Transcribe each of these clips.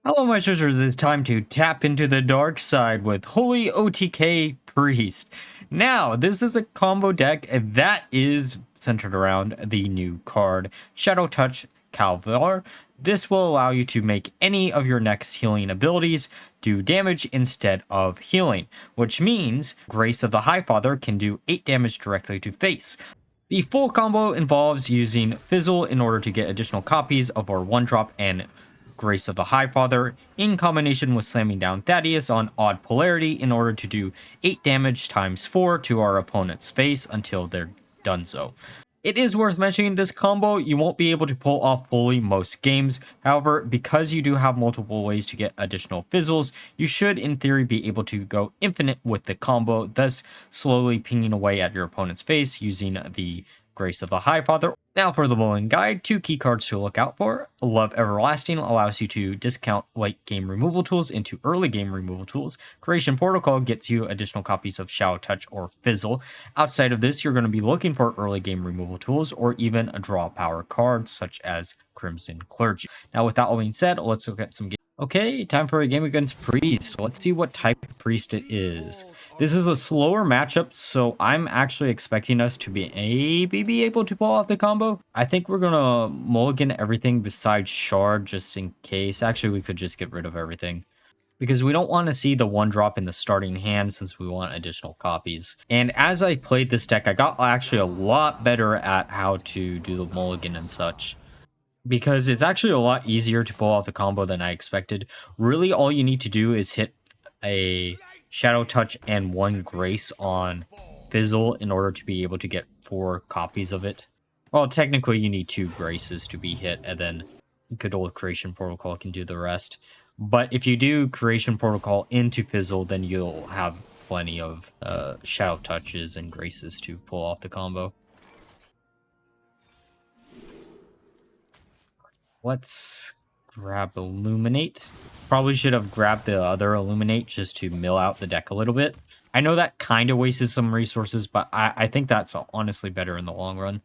Hello, my sisters. It's time to tap into the dark side with Holy OTK Priest. Now, this is a combo deck that is centered around the new card, Shadowtouched Kvaldir. This will allow you to make any of your next healing abilities do damage instead of healing, which means Grace of the Highfather can do 8 damage directly to face. The full combo involves using Fizzle in order to get additional copies of our 1-drop and Grace of the Highfather, in combination with slamming down Thaddeus on odd polarity in order to do 8 damage times 4 to our opponent's face until they're done so. It is worth mentioning this combo you won't be able to pull off fully most games. However, because you do have multiple ways to get additional fizzles, you should in theory be able to go infinite with the combo, thus slowly pinging away at your opponent's face using the Grace of the Highfather. Now for the Mulligan guide, 2 key cards to look out for. Love Everlasting allows you to discount late game removal tools into early game removal tools. Creation Protocol gets you additional copies of Shadowtouch or Fizzle. Outside of this, you're going to be looking for early game removal tools or even a draw power cards such as Crimson Clergy. Now with that all being said, let's look at some games. Okay, time for a game against Priest. Let's see what type of Priest it is. This is a slower matchup, so I'm actually expecting us to be able to pull off the combo. I think we're gonna mulligan everything besides Shard just in case. Actually, we could just get rid of everything, because we don't want to see the 1-drop in the starting hand since we want additional copies. And as I played this deck, I got actually a lot better at how to do the mulligan and such, because it's actually a lot easier to pull off the combo than I expected. Really, all you need to do is hit a Shadowtouch and 1 Grace on Fizzle in order to be able to get 4 copies of it. Well, technically you need 2 Graces to be hit, and then good old Creation Protocol can do the rest. But if you do Creation Protocol into Fizzle, then you'll have plenty of Shadowtouches and Graces to pull off the combo. Let's grab Illuminate. Probably should have grabbed the other Illuminate just to mill out the deck a little bit. I know that kind of wasted some resources, but I think that's honestly better in the long run.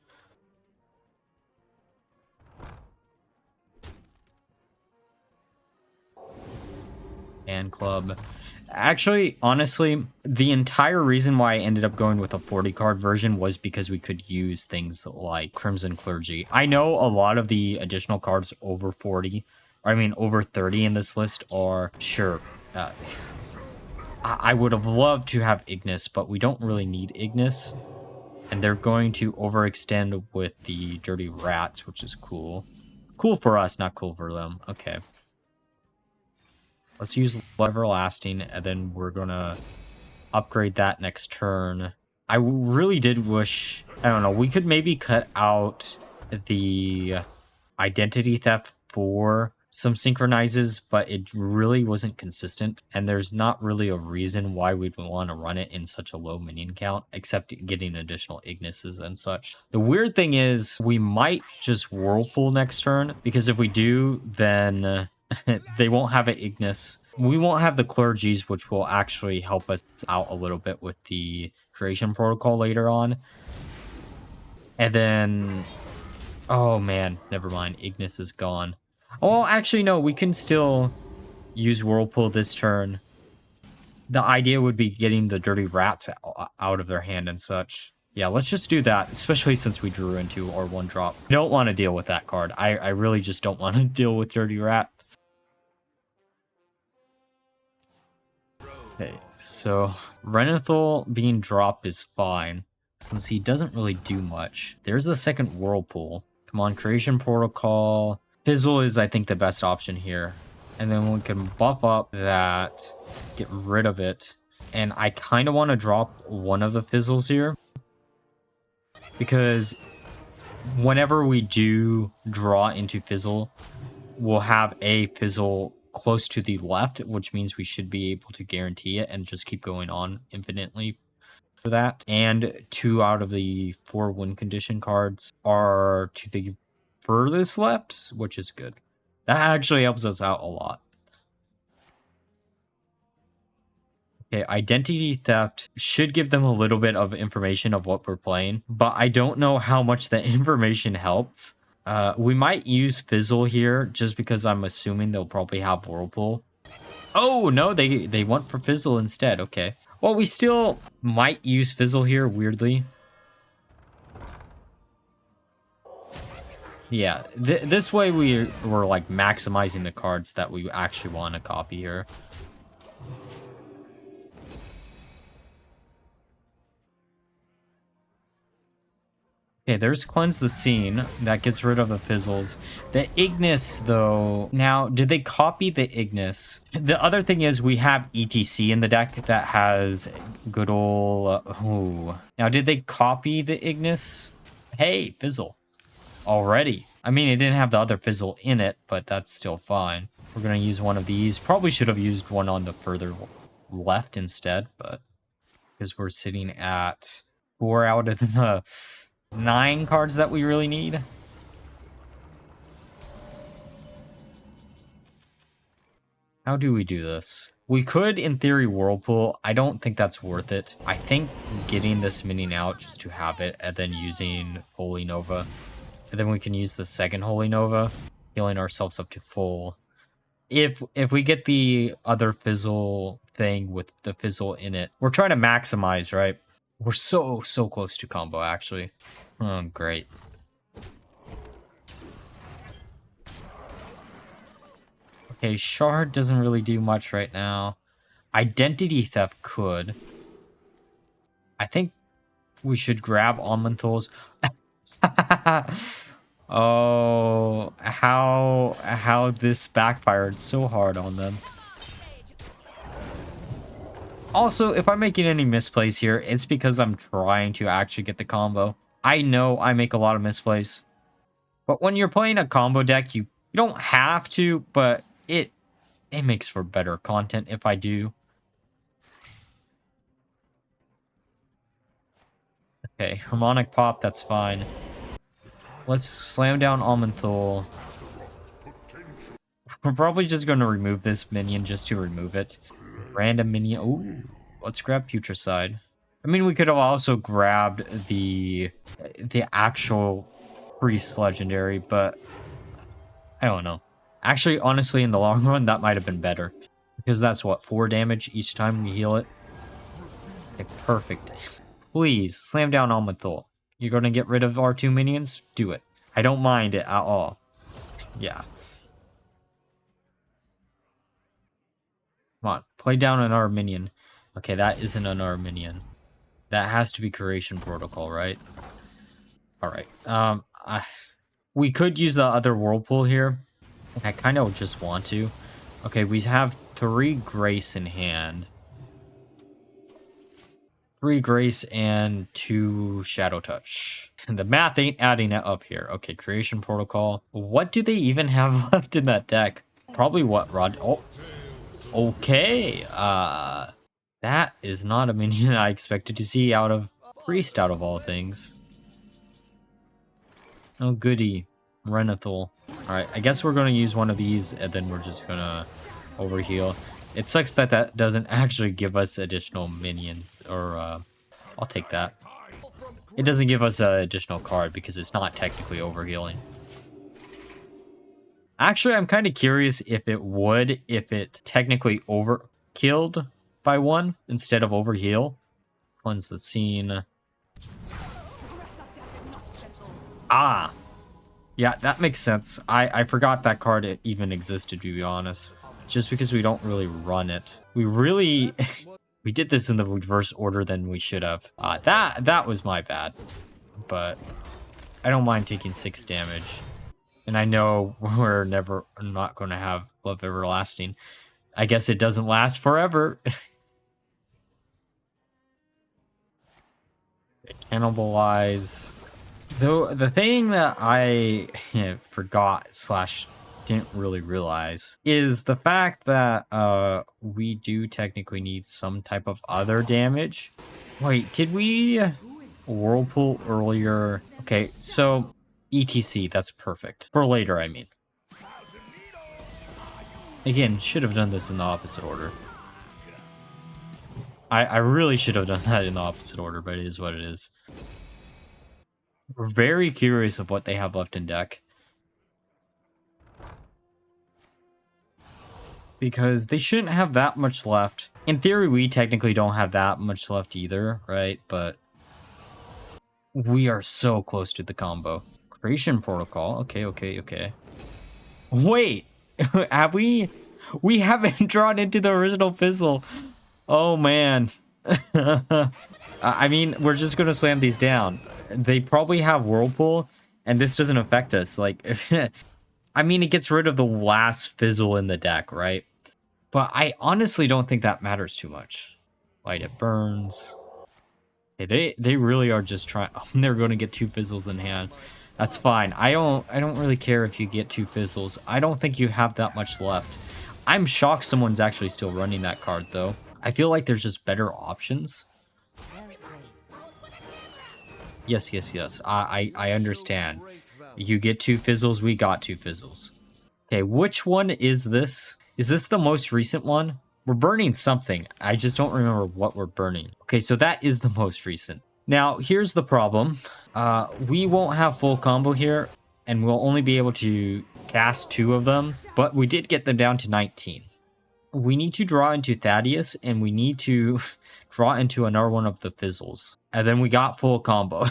And Club. Actually, honestly, the entire reason why I ended up going with a 40 card version was because we could use things like Crimson Clergy. I know a lot of the additional cards over 40, I mean over 30 in this list are, sure, I would have loved to have Ignis, but we don't really need Ignis. And they're going to overextend with the Dirty Rats, which is cool. Cool for us, not cool for them. Okay. Let's use Everlasting, and then we're gonna upgrade that next turn. I really did wish, I don't know, we could maybe cut out the Identity Theft for some synchronizes, but it really wasn't consistent, and there's not really a reason why we'd want to run it in such a low minion count, except getting additional Ignises and such. The weird thing is, we might just Whirlpool next turn, because if we do, then they won't have an Ignis. We won't have the Clergies, which will actually help us out a little bit with the Creation Protocol later on. And then, oh man, never mind. Ignis is gone. Oh, actually, no, we can still use Whirlpool this turn. The idea would be getting the Dirty Rats out of their hand and such. Yeah, let's just do that, especially since we drew into our 1-drop. I don't want to deal with that card. I really just don't want to deal with Dirty Rat. Okay, so Renethal being dropped is fine, since he doesn't really do much. There's the second Whirlpool. Come on, Creation Protocol. Fizzle is, I think, the best option here. And then we can buff up that, get rid of it. And I kind of want to drop one of the Fizzles here, because whenever we do draw into Fizzle, we'll have a Fizzle close to the left, which means we should be able to guarantee it and just keep going on infinitely for that. And 2 out of the 4 win condition cards are to the furthest left, which is good. That actually helps us out a lot. Okay, Identity Theft should give them a little bit of information of what we're playing, but I don't know how much that information helps. We might use Fizzle here just because I'm assuming they'll probably have Whirlpool. Oh, no, they went for Fizzle instead. Okay. Well, we still might use Fizzle here, weirdly. Yeah, this way we're like maximizing the cards that we actually want to copy here. Okay, there's Cleanse the Scene. That gets rid of the fizzles. The Ignis, though... Now, did they copy the Ignis? The other thing is we have ETC in the deck that has good ol'... ooh. Now, did they copy the Ignis? Hey, fizzle. Already. I mean, it didn't have the other fizzle in it, but that's still fine. We're going to use one of these. Probably should have used one on the further left instead, but... because we're sitting at 4 out of the... 9 cards that we really need. How do we do this? We could, in theory, Whirlpool. I don't think that's worth it. I think getting this minion out just to have it, and then using Holy Nova. And then we can use the second Holy Nova, healing ourselves up to full. If we get the other fizzle thing with the fizzle in it, we're trying to maximize, right? We're so close to combo, actually. Oh, great. Okay, Shard doesn't really do much right now. Identity Theft could. I think we should grab Almanthols. Oh, how this backfired so hard on them. Also, if I'm making any misplays here, it's because I'm trying to actually get the combo. I know I make a lot of misplays. But when you're playing a combo deck, you don't have to, but it makes for better content if I do. Okay, Harmonic Pop, that's fine. Let's slam down Almanthol. We're probably just going to remove this minion just to remove it. Random minion. Ooh, let's grab Putricide. I mean, we could have also grabbed the actual Priest Legendary, but I don't know. Actually, honestly, in the long run, that might have been better. Because that's, what, 4 damage each time we heal it? Okay, perfect. Please, slam down Almanthol. You're going to get rid of our 2 minions? Do it. I don't mind it at all. Yeah. Come on, play down another minion. Okay, that isn't another minion. That has to be Creation Protocol, right? Alright. We could use the other Whirlpool here. I kind of just want to. Okay, we have 3 Grace in hand. 3 Grace and 2 Shadow Touch. The math ain't adding it up here. Okay, Creation Protocol. What do they even have left in that deck? Probably what, Rod? Oh. Okay. That is not a minion I expected to see out of Priest, out of all things. Oh, goody. Renathal. Alright, I guess we're going to use one of these, and then we're just going to overheal. It sucks that that doesn't actually give us additional minions, or, I'll take that. It doesn't give us an additional card, because it's not technically overhealing. Actually, I'm kind of curious if it would, if it technically overkilled by 1 instead of overheal. Cleanse the Scene. Ah! Yeah, that makes sense. I forgot that card even existed, to be honest. Just because we don't really run it. We really... we did this in the reverse order than we should have. That was my bad. But I don't mind taking 6 damage. And I know we're not going to have Love Everlasting. I guess it doesn't last forever. Cannibalize. Though the thing that I forgot / didn't really realize is the fact that we do technically need some type of other damage. Wait, did we Whirlpool earlier? Okay, so ETC, that's perfect. For later, I mean. Again, should have done this in the opposite order. I really should have done that in the opposite order, but it is what it is. We're very curious of what they have left in deck. because they shouldn't have that much left. In theory, we technically don't have that much left either, right? But we are so close to the combo. Creation Protocol. Okay, okay, okay. Wait, have we? We haven't drawn into the original fizzle. Oh, man. I mean, we're just going to slam these down. They probably have Whirlpool, and this doesn't affect us. Like, I mean, it gets rid of the last fizzle in the deck, right? But I honestly don't think that matters too much. Light It Burns. Okay, they really are just trying. They're going to get 2 fizzles in hand. That's fine. I don't really care if you get 2 fizzles. I don't think you have that much left. I'm shocked someone's actually still running that card, though. I feel like there's just better options. Yes, yes, yes. I understand. You get 2 fizzles, we got 2 fizzles. Okay, which one is this? Is this the most recent one? We're burning something. I just don't remember what we're burning. Okay, so that is the most recent. Now, here's the problem. We won't have full combo here, and we'll only be able to cast 2 of them, but we did get them down to 19. We need to draw into Thaddeus, and we need to draw into another one of the fizzles. And then we got full combo.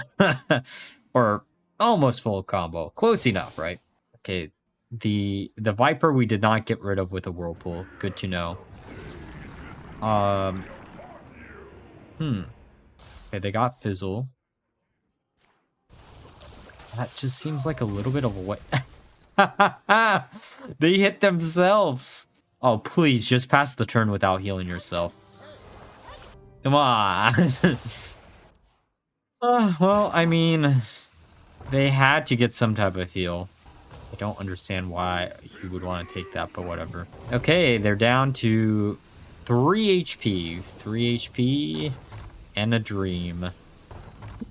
Or almost full combo. Close enough, right? Okay, the Viper we did not get rid of with a Whirlpool. Good to know. Okay, they got Fizzle. That just seems like a little bit of a way. They hit themselves. Oh, please, just pass the turn without healing yourself. Come on. Well, I mean, they had to get some type of heal. I don't understand why you would want to take that, but whatever. Okay, they're down to 3 HP. 3 HP and a dream.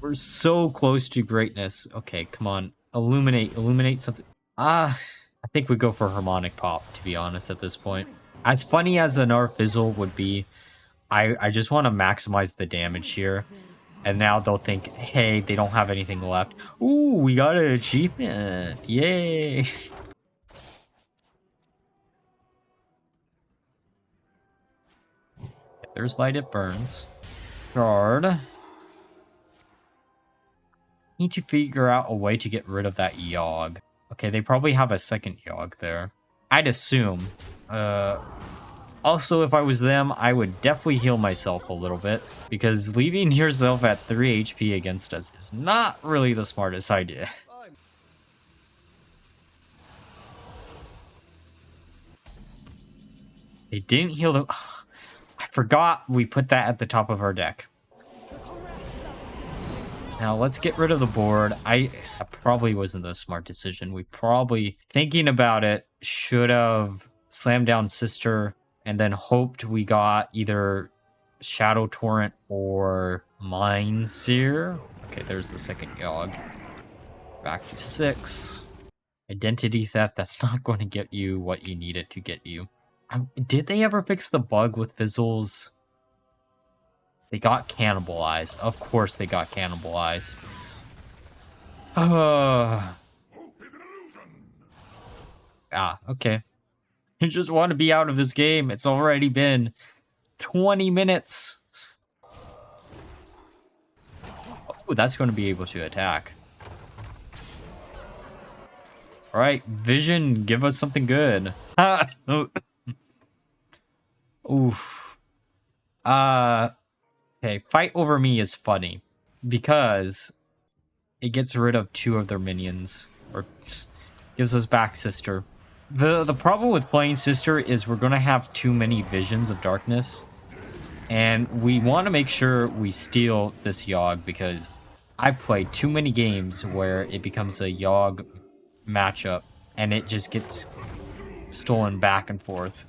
We're so close to greatness. Okay, come on. Illuminate something. I think we go for Harmonic Pop, to be honest, at this point. As funny as an Fizzle would be, I just want to maximize the damage here. And now they'll think, hey, they don't have anything left. Ooh, we got an achievement. Yay. There's Light It Burns. Guard. Need to figure out a way to get rid of that Yogg. Okay, they probably have a second Yogg there. I'd assume. Also, if I was them, I would definitely heal myself a little bit, because leaving yourself at 3 HP against us is not really the smartest idea. They didn't heal them. I forgot we put that at the top of our deck. Now, let's get rid of the board. That probably wasn't the smart decision. We probably, thinking about it, should have slammed down Sister and then hoped we got either Shadow Torrent or Mind Seer. Okay, there's the second Yogg. Back to 6. Identity Theft, that's not going to get you what you need it to get you. Did they ever fix the bug with Fizzles? They got cannibalized. Of course they got cannibalized. Okay. I just want to be out of this game. It's already been 20 minutes. Oh, that's going to be able to attack. All right, Vision, give us something good. Oof. Okay, Fight Over Me is funny because it gets rid of 2 of their minions, or gives us back Sister. The problem with playing Sister is we're going to have too many Visions of Darkness, and we want to make sure we steal this Yogg, because I've played too many games where it becomes a Yogg matchup, and it just gets stolen back and forth.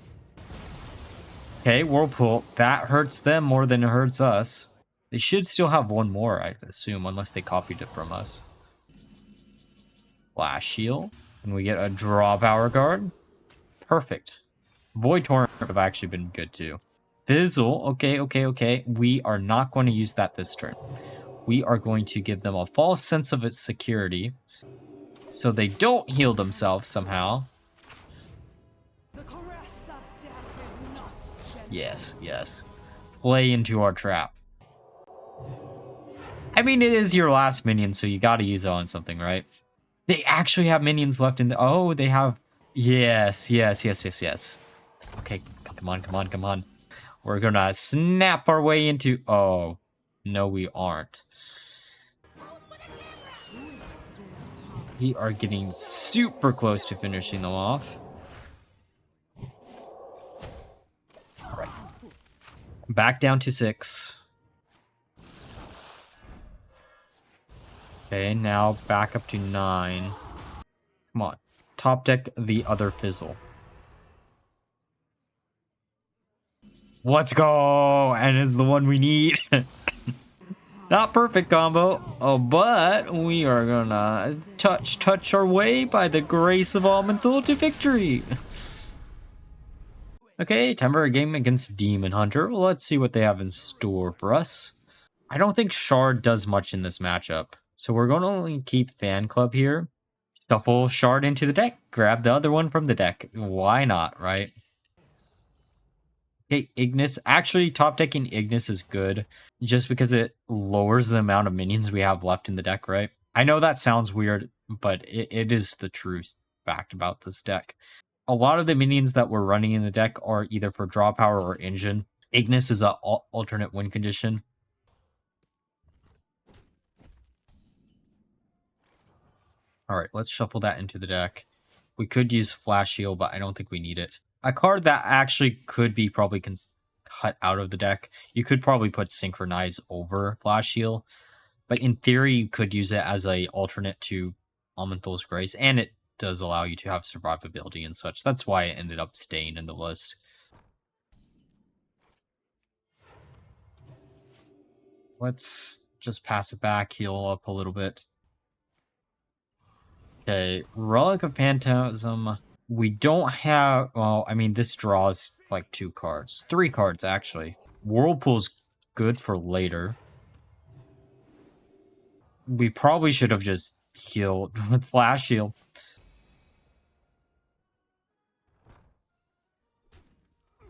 Okay, Whirlpool. That hurts them more than it hurts us. They should still have 1 more, I assume, unless they copied it from us. Flash Shield. And we get a draw Power Guard. Perfect. Void Torrent would have actually been good too. Fizzle. Okay. We are not going to use that this turn. We are going to give them a false sense of its security, so they don't heal themselves somehow. Yes, yes. Play into our trap. I mean, it is your last minion, so you gotta use it on something, right? They actually have minions left in the... Oh, they have... Yes, yes, yes, yes, yes. Okay, come on, come on, come on. We're gonna snap our way into... Oh, no, we aren't. We are getting super close to finishing them off. All right. Back down to 6. Okay, now back up to 9. Come on. Top deck the other fizzle. Let's go! And it's the one we need. Not perfect combo. Oh, but we are gonna touch our way by the grace of Almenthul to victory. Okay, time for a game against Demon Hunter. Let's see what they have in store for us. I don't think Shard does much in this matchup. So we're going to only keep Fan Club here. Shuffle Shard into the deck. Grab the other one from the deck. Why not, right? Okay, Ignis. Actually, top decking Ignis is good. Just because it lowers the amount of minions we have left in the deck, right? I know that sounds weird, but it is the true fact about this deck. A lot of the minions that we're running in the deck are either for draw power or engine. Ignis is an alternate win condition. All right, let's shuffle that into the deck. We could use Flash Heal, but I don't think we need it. A card that actually could be probably cut out of the deck. You could probably put Synchronize over Flash Heal, but in theory, you could use it as a alternate to Almenthul's Grace, and it does allow you to have survivability and such. That's why it ended up staying in the list. Let's just pass it back, heal up a little bit. Okay, Relic of Phantasm. We don't have... Well, I mean, this draws like 2 cards. 3 cards, actually. Whirlpool's good for later. We probably should have just healed with Flash Heal.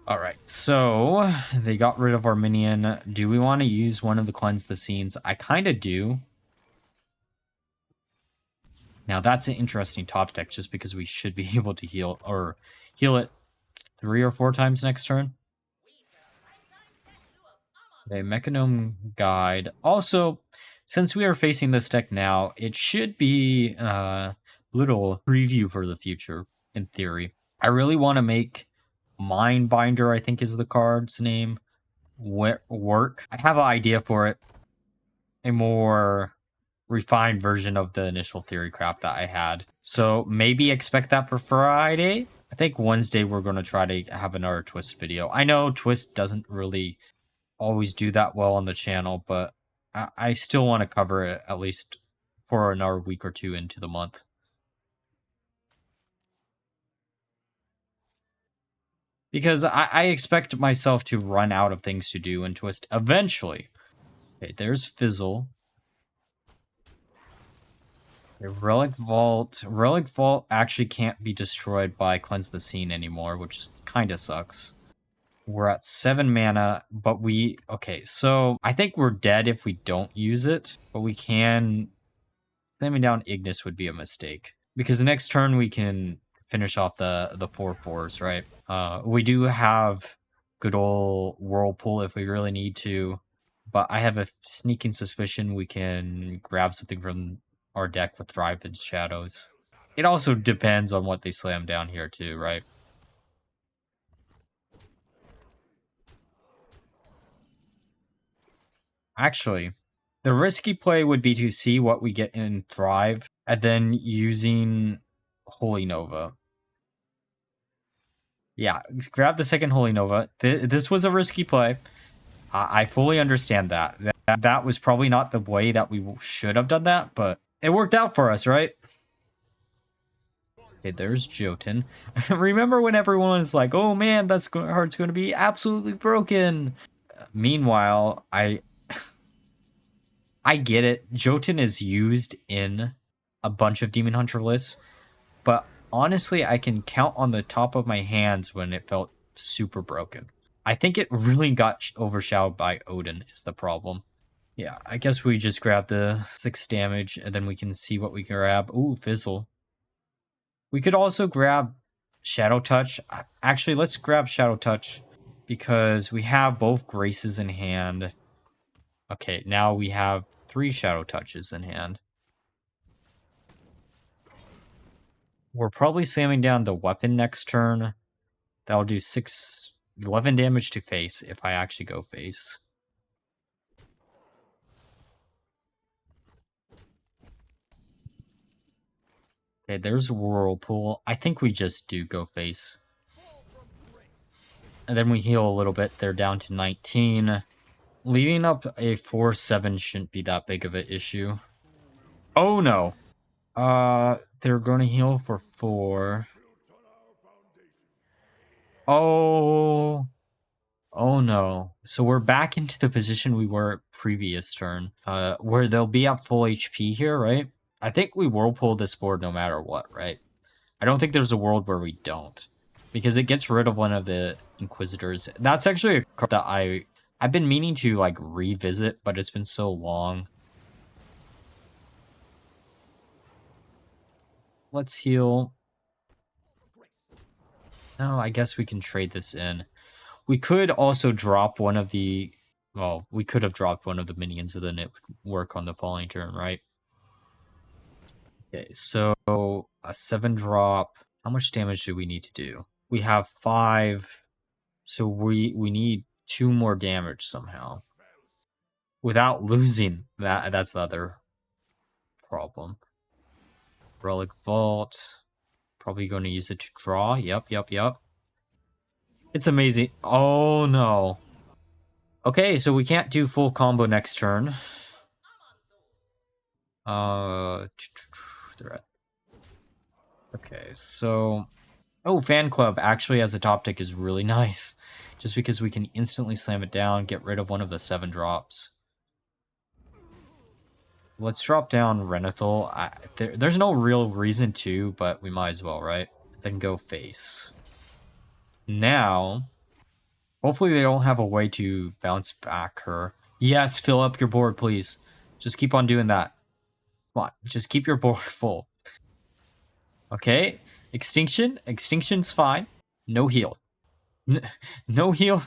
Alright, so they got rid of our minion. Do we want to use one of the Cleanse the Scenes? I kind of do. Now that's an interesting top deck just because we should be able to heal it 3 or 4 times next turn. Okay, Mechanome Guide. Also, since we are facing this deck now, it should be a little preview for the future, in theory. I really want to make Mindbinder, I think is the card's name, work. I have an idea for it. A more refined version of the initial theory crap that I had. So maybe expect that for Friday. I think Wednesday we're going to try to have another Twist video. I know Twist doesn't really always do that well on the channel, but I still want to cover it at least for another week or 2 into the month. Because I expect myself to run out of things to do in Twist eventually. Okay, there's Fizzle. Okay, Relic Vault. Relic Vault actually can't be destroyed by Cleanse the Scene anymore, which kind of sucks. We're at 7 mana, but we... Okay, so I think we're dead if we don't use it, but we can... Slamming down Ignis would be a mistake. Because the next turn we can finish off the 4/4s, right? We do have good old Whirlpool if we really need to, but I have a sneaking suspicion we can grab something from our deck with Thrive in Shadows. It also depends on what they slam down here too, right? Actually, the risky play would be to see what we get in Thrive, and then using Holy Nova. Yeah, grab the second Holy Nova. This was a risky play. I fully understand that. That was probably not the way that we should have done that, but it worked out for us, right? Okay, there's Jotun. Remember when everyone was like, oh man, that's card's going to be absolutely broken. Meanwhile, I get it. Jotun is used in a bunch of Demon Hunter lists, but honestly, I can count on the top of my hands when it felt super broken. I think it really got overshadowed by Odin is the problem. Yeah, I guess we just grab the 6 damage, and then we can see what we grab. Ooh, Fizzle. We could also grab Shadow Touch. Actually, let's grab Shadow Touch, because we have both Graces in hand. Okay, now we have 3 Shadow Touches in hand. We're probably slamming down the weapon next turn. That'll do 11 damage to face if I actually go face. Okay, there's Whirlpool. I think we just do go face. And then we heal a little bit. They're down to 19. Leaving up a 4-7 shouldn't be that big of an issue. Oh no. They're going to heal for 4. Oh. Oh no. So we're back into the position we were previous turn. Where they'll be at full HP here, right? I think we Whirlpool this board no matter what, right? I don't think there's a world where we don't. Because it gets rid of one of the Inquisitors. That's actually a card that I've been meaning to like revisit, but it's been so long. Let's heal. No, I guess we can trade this in. We could also drop one of the... Well, we could have dropped one of the minions and then it would work on the following turn, right? Okay, so a 7-drop. How much damage do we need to do? We have 5. So we need 2 more damage somehow. Without losing. That's the other problem. Relic Vault. Probably going to use it to draw. Yep. It's amazing. Oh, no. Okay, so we can't do full combo next turn. Okay, so... Oh, Fan Club actually as a top tick is really nice. Just because we can instantly slam it down, get rid of one of the 7 drops. Let's drop down Renethal. There's no real reason to, but we might as well, right? Then go face. Now, hopefully they don't have a way to bounce back her. Yes, fill up your board, please. Just keep on doing that. Come on, just keep your board full. Okay, Extinction. Extinction's fine. No heal. No heal.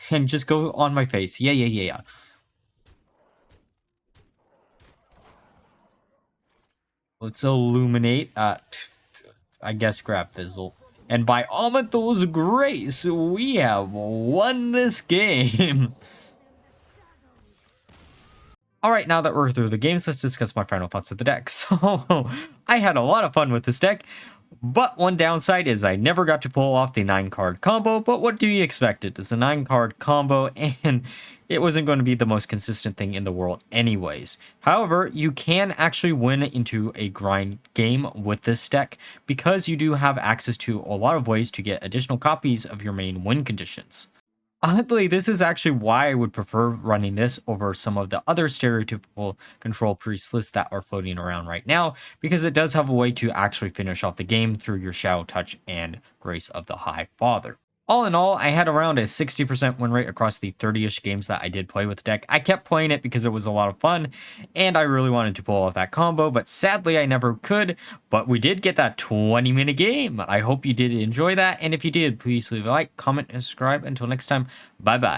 And just go on my face. Yeah. Let's illuminate. I guess grab Fizzle. And by Amathol's grace, we have won this game. Alright, now that we're through the games, let's discuss my final thoughts of the deck. So, I had a lot of fun with this deck, but one downside is I never got to pull off the 9-card combo, but what do you expect? It is a 9-card combo, and it wasn't going to be the most consistent thing in the world anyways. However, you can actually win into a grind game with this deck, because you do have access to a lot of ways to get additional copies of your main win conditions. Oddly, this is actually why I would prefer running this over some of the other stereotypical control priest lists that are floating around right now, because it does have a way to actually finish off the game through your Shadow Touch and Grace of the High Father. All in all, I had around a 60% win rate across the 30-ish games that I did play with the deck. I kept playing it because it was a lot of fun, and I really wanted to pull off that combo, but sadly I never could, but we did get that 20-minute game. I hope you did enjoy that, and if you did, please leave a like, comment, and subscribe. Until next time, bye-bye.